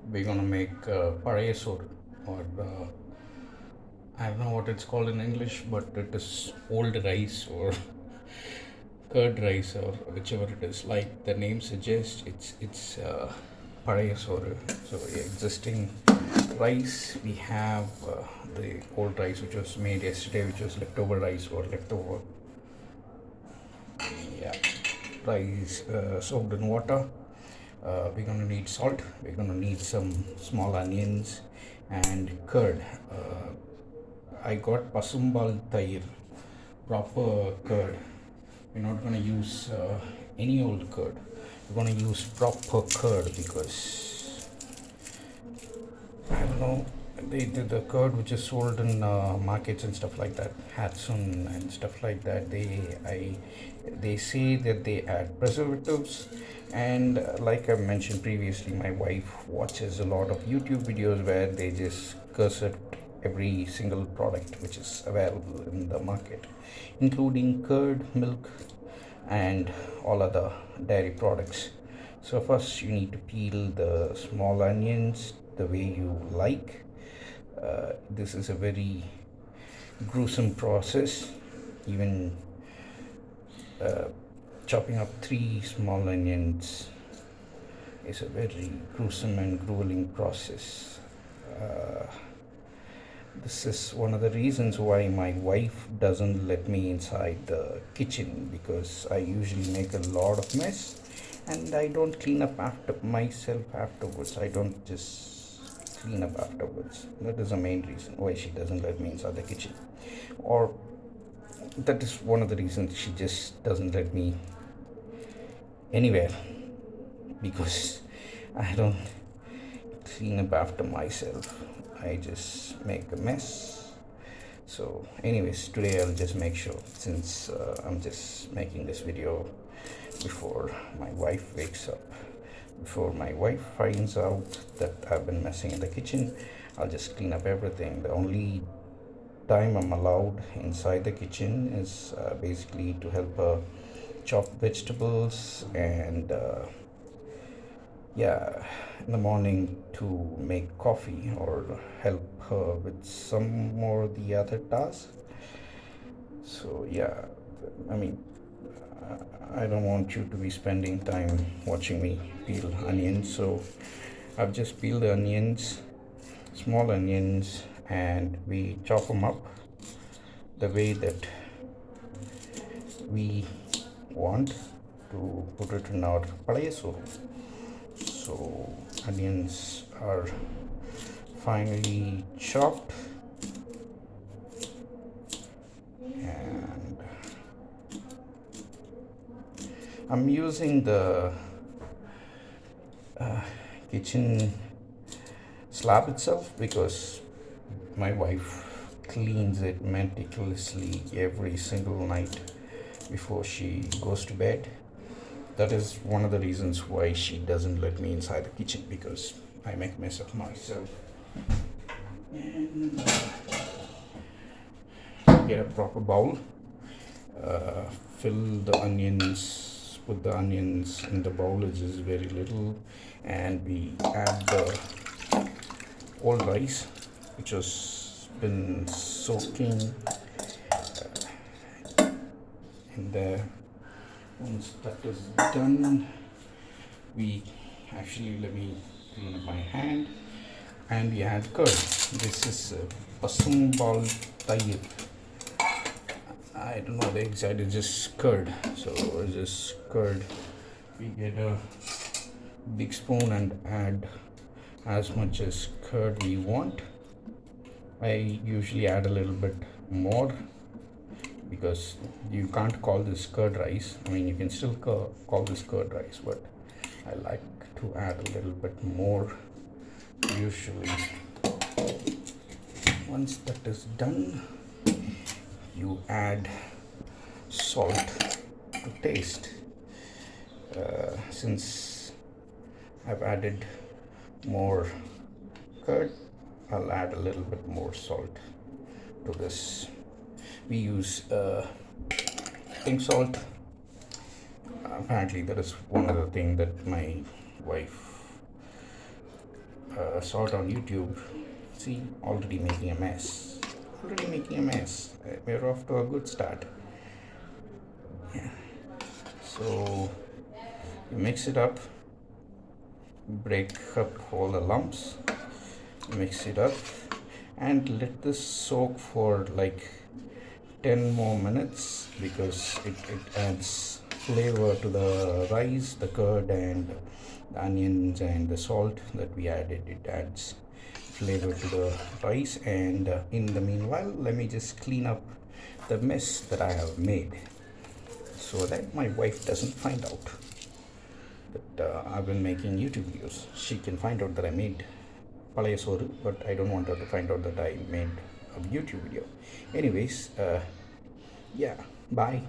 We're gonna make Pazhaya Soru, or I don't know what it's called in English, but it is old rice or curd rice or whichever it is. Like the name suggests, it's Pazhaya Soru. So existing rice, we have the old rice which was made yesterday, which was leftover rice or leftover yeah rice soaked in water. We're gonna need salt. We're gonna need some small onions and curd. I got pasumbal tair, proper curd. We're not gonna use any old curd. We're gonna use proper curd because I don't know. The curd which is sold in markets and stuff like that, Hatsun and stuff like that, they say that they add preservatives. And like I mentioned previously, my wife watches a lot of YouTube videos where they just curse at every single product which is available in the market, including curd, milk, and all other dairy products. So first you need to peel the small onions the way you like. This is a very gruesome process. Even chopping up 3 small onions is a very gruesome and grueling process. Uh, this is one of the reasons why my wife doesn't let me inside the kitchen, because I usually make a lot of mess and I don't clean up after myself afterwards. I don't just clean up afterwards. That is the main reason why she doesn't let me inside the kitchen. Or that is one of the reasons she just doesn't let me anywhere, because I don't clean up after myself. I just make a mess. So anyways, today I'll just make sure, since I'm just making this video before my wife wakes up, before my wife finds out that I've been messing in the kitchen, I'll just clean up everything. The only time I'm allowed inside the kitchen is basically to help her chop vegetables and yeah, in the morning to make coffee or help her with some more the other tasks. So yeah, I mean, I don't want you to be spending time watching me peel onions. So I've just peeled the onions, small onions, and we chop them up the way that we want to put it in our Palaya Soru. So onions are finely chopped, and I'm using the kitchen slab itself because my wife cleans it meticulously every single night before she goes to bed. That is one of the reasons why she doesn't let me inside the kitchen, because I make mess of myself. And get a proper bowl, fill the onions, put the onions in the bowl, which is very little, and we add the old rice which has been soaking in there. Once that is done, we actually, let me clean my hand, and we add curd. This is pasumbal tair. I don't know the exact, it's just curd. So it's just curd. We get a big spoon and add as much as curd we want. I usually add a little bit more because you can't call this curd rice. I mean, you can still call this curd rice, but I like to add a little bit more usually. Once that is done, you add salt to taste. Since I've added more curd, I'll add a little bit more salt to this. We use pink salt. Apparently that is one other thing that my wife saw it on YouTube. See, already making a mess. Already making a mess. We're off to a good start. Yeah. So you mix it up, break up all the lumps, mix it up, and let this soak for like 10 more minutes because it adds flavor to the rice, the curd, and the onions and the salt that we added. It adds flavor to the rice. And in the meanwhile, let me just clean up the mess that I have made so that my wife doesn't find out that I've been making YouTube videos. She can find out that I made Palaya Soru, but I don't want her to find out that I made a YouTube video. Anyways, yeah, bye.